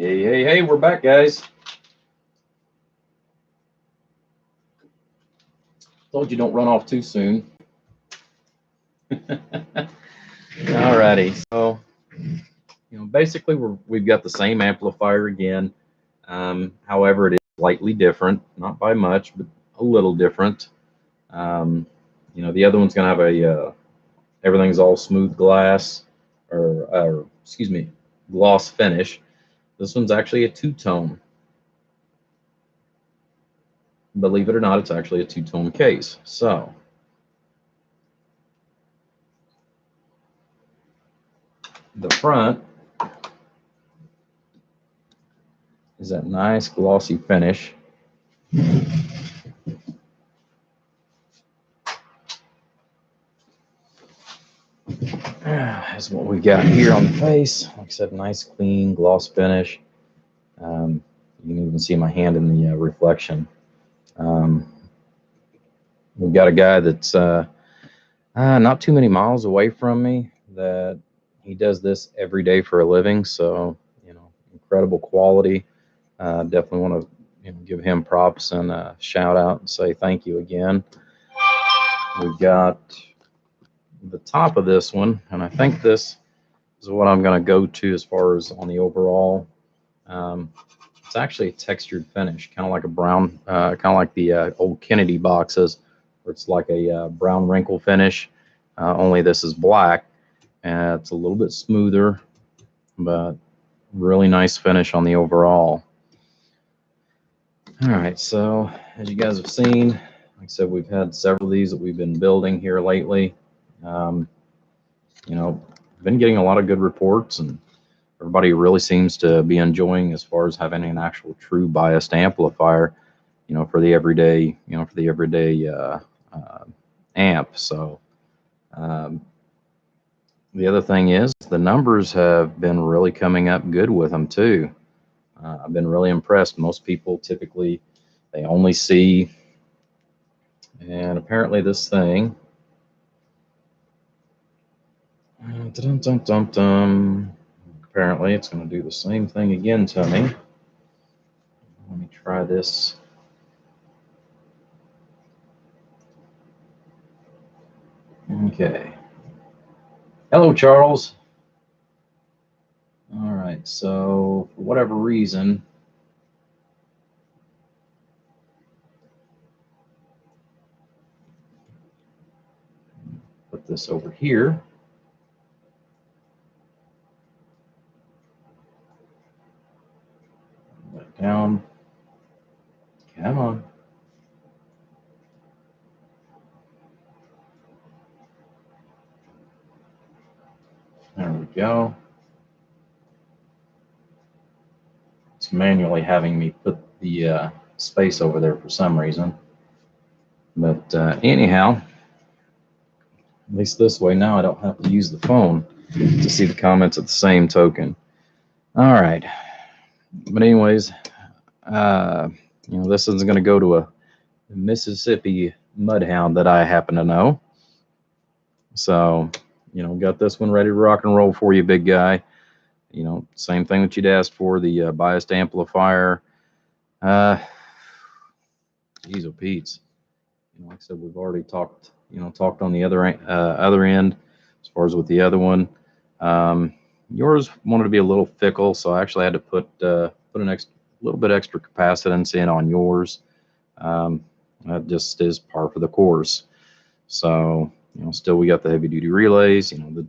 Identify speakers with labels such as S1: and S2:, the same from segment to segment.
S1: Hey, we're back, guys. Told you don't run off too soon. Alrighty, so basically we've got the same amplifier again. However, it is slightly different, not by much, but a little different. The other one's gonna have everything's all smooth glass, or excuse me, gloss finish. This one's actually a two-tone. Believe it or not, it's actually a two-tone case. So the front is that nice glossy finish. That's what we got here on the face. Like I said, nice clean gloss finish. You can even see my hand in the reflection. We've got a guy that's not too many miles away from me that he does this every day for a living. So, incredible quality. Definitely want to give him props and a shout out and say thank you again. We've got the top of this one, and I think this is what I'm going to go to as far as on the overall. It's actually a textured finish, kind of like a brown, kind of like the old Kennedy boxes, where it's like a brown wrinkle finish. Only this is black, and it's a little bit smoother, but really nice finish on the overall. All right, so as you guys have seen, like I said, we've had several of these that we've been building here lately. Been getting a lot of good reports, and everybody really seems to be enjoying as far as having an actual true biased amplifier, for the everyday, amp. So the other thing is the numbers have been really coming up good with them too. I've been really impressed. Most people typically, they only see, and apparently this thing, apparently it's going to do the same thing again to me. Let me try this. Okay. Hello, Charles. All right, so for whatever reason, put this over here. Let down. Come on. There we go. It's manually having me put the space over there for some reason. But anyhow, at least this way now I don't have to use the phone to see the comments at the same token. All right. But anyways, this is going to go to a Mississippi Mud Hound that I happen to know. So, got this one ready to rock and roll for you, big guy. Same thing that you'd asked for, the biased amplifier. Geez, oh Pete's. Like I said, we've already talked on the other end as far as with the other one. Yours wanted to be a little fickle, so I actually had to put a little bit extra capacitance in on yours. That just is par for the course. So, still we got the heavy duty relays, the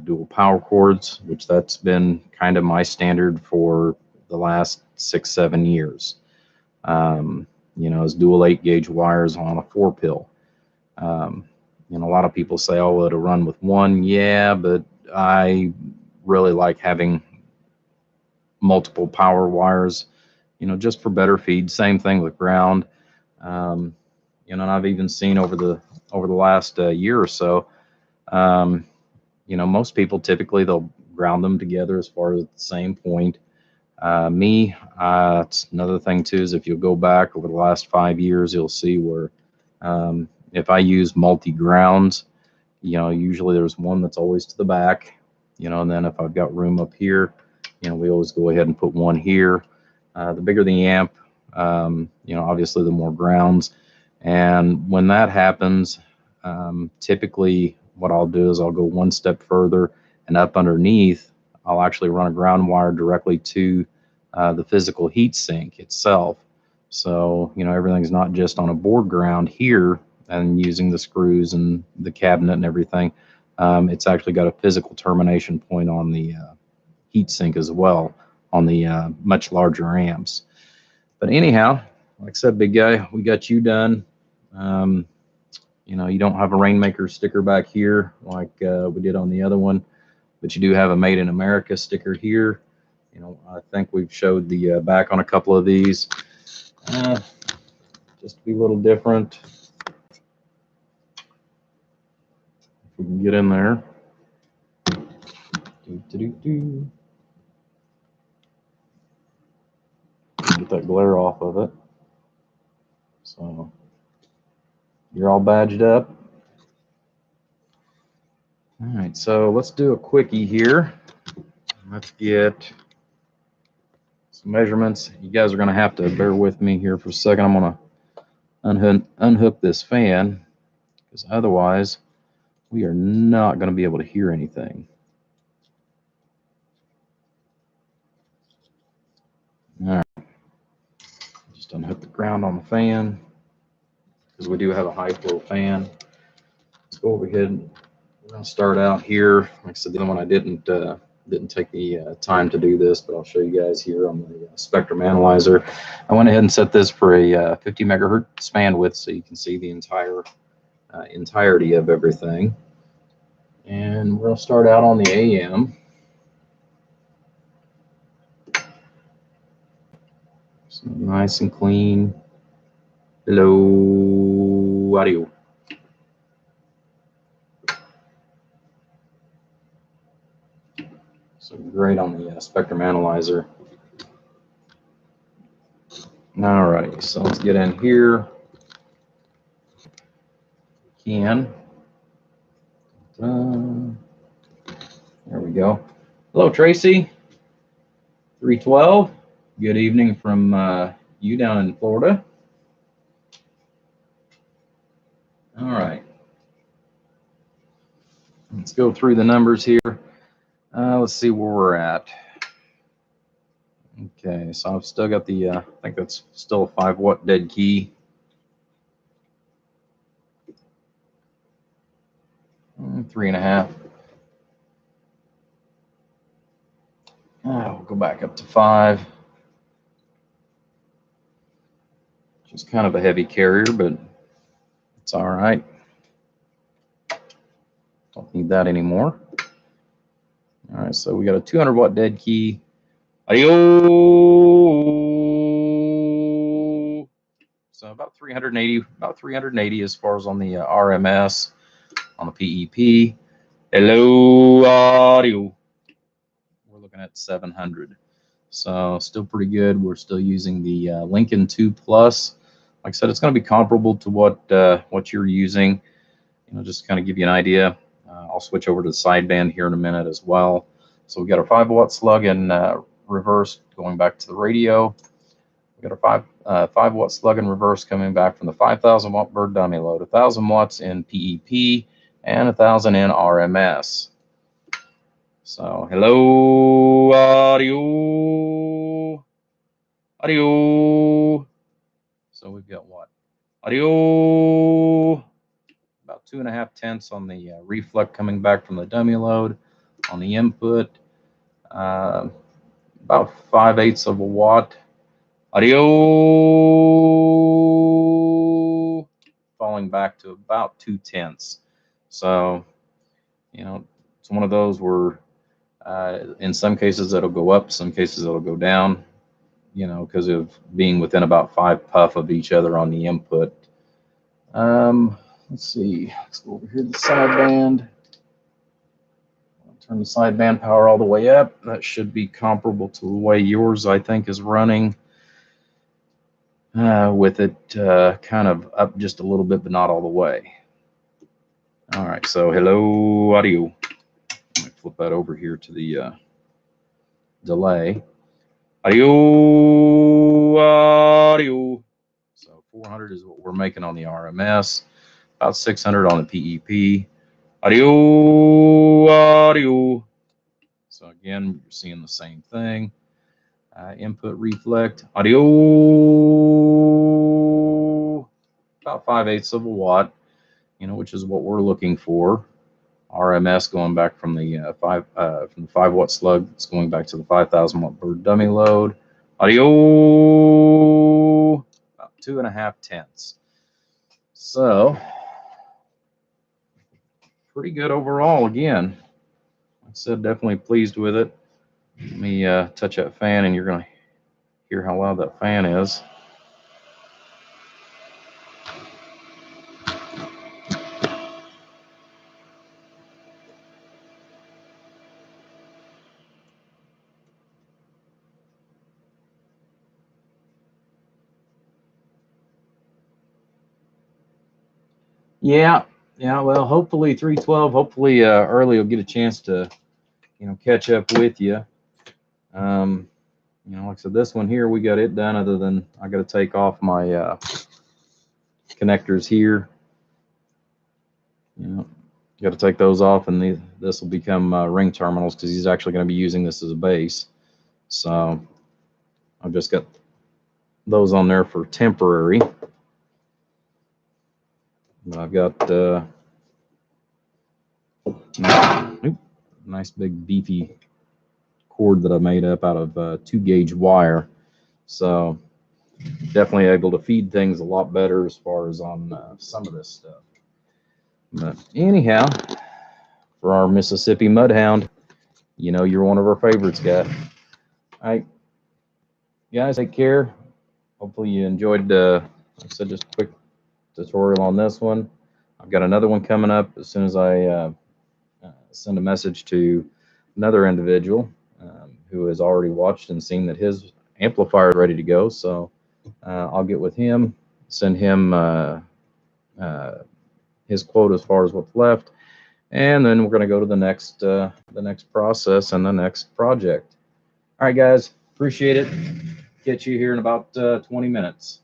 S1: dual power cords, which that's been kind of my standard for the last 6-7 years. As dual 8-gauge wires on a 4-pill. A lot of people say, oh, it'll run with one. Yeah, but I really like having multiple power wires, just for better feed. Same thing with ground. And I've even seen over the last year or so, most people typically they'll ground them together as far as the same point. It's another thing too, is if you go back over the last 5 years, you'll see where if I use multi-grounds, usually there's one that's always to the back, and then if I've got room up here, we always go ahead and put one here. The bigger the amp, obviously the more grounds. And when that happens, typically what I'll do is I'll go one step further, and up underneath, I'll actually run a ground wire directly to the physical heat sink itself. So, everything's not just on a board ground here and using the screws and the cabinet and everything. It's actually got a physical termination point on the heat sink as well on the much larger amps. But anyhow, like I said, big guy, we got you done. You don't have a Rainmaker sticker back here like we did on the other one, but you do have a Made in America sticker here. I think we've showed the back on a couple of these. Just to be a little different. If we can get in there. Get that glare off of it. So you're all badged up. All right, so let's do a quickie here. Let's get some measurements. You guys are going to have to bear with me here for a second. I'm going to unhook this fan, because otherwise we are not going to be able to hear anything. All right, just unhook the ground on the fan, because we do have a high flow fan. Let's go over ahead. We're going to start out here. Like I said, the other one I didn't take the time to do this, but I'll show you guys here on the spectrum analyzer. I went ahead and set this for a 50 megahertz bandwidth, so you can see the entirety of everything. And we're going to start out on the AM. So nice and clean. Low audio. So great on the spectrum analyzer. All right, so let's get in here. Can. There we go. Hello, Tracy. 312. Good evening from you down in Florida. All right. Let's go through the numbers here. Let's see where we're at. Okay, so I've still got the, I think that's still a 5-watt dead key. 3.5. We'll go back up to 5. Which is kind of a heavy carrier, but it's all right. Don't need that anymore. All right, so we got a 200-watt dead key. Audio. So about 380 as far as on the RMS, on the PEP. Hello, audio. We're looking at 700. So still pretty good. We're still using the Lincoln 2 Plus. Like I said, it's going to be comparable to what you're using. Just to kind of give you an idea. I'll switch over to the sideband here in a minute as well. So we've got our 5-watt slug in reverse going back to the radio. We've got our 5-watt slug in reverse coming back from the 5,000-watt bird dummy load, 1,000 watts in PEP, and 1,000 in RMS. So hello, audio. So we've got what? Audio. About 2.5 tenths on the reflect coming back from the dummy load. On the input, about 5/8 of a watt. Audio falling back to about 2 tenths. So, it's one of those where in some cases it'll go up, some cases it'll go down, because of being within about 5 puff of each other on the input. Let's see. Let's go over here to the sideband. Turn the sideband power all the way up. That should be comparable to the way yours, I think, is running. With it kind of up just a little bit, but not all the way. All right, so hello, audio. Let me flip that over here to the delay. Audio. So 400 is what we're making on the RMS, about 600 on the PEP. Audio. So again, you're seeing the same thing. Input reflect. Audio. About 5/8 of a watt, which is what we're looking for. RMS going back from the 5 watt slug. It's going back to the 5,000 watt bird dummy load. Audio about 2.5 tenths. So pretty good overall. Again, like I said, definitely pleased with it. Let me touch that fan, and you're going to hear how loud that fan is. Yeah, well, hopefully 312. Hopefully early will get a chance to, catch up with you. Like I said, this one here, we got it done. Other than I got to take off my connectors here. Got to take those off, and this will become ring terminals because he's actually going to be using this as a base. So I've just got those on there for temporary. But I've got nice big beefy cord that I made up out of 2-gauge wire. So definitely able to feed things a lot better as far as on some of this stuff. But anyhow, for our Mississippi Mud Hound, you're one of our favorites, guy. All right, guys, take care. Hopefully you enjoyed, like I said, just a quick tutorial on this one. I've got another one coming up as soon as I send a message to another individual who has already watched and seen that his amplifier is ready to go. So I'll get with him, send him his quote as far as what's left, and then we're going to go to the next process and the next project. All right, guys, appreciate it. Catch you here in about 20 minutes.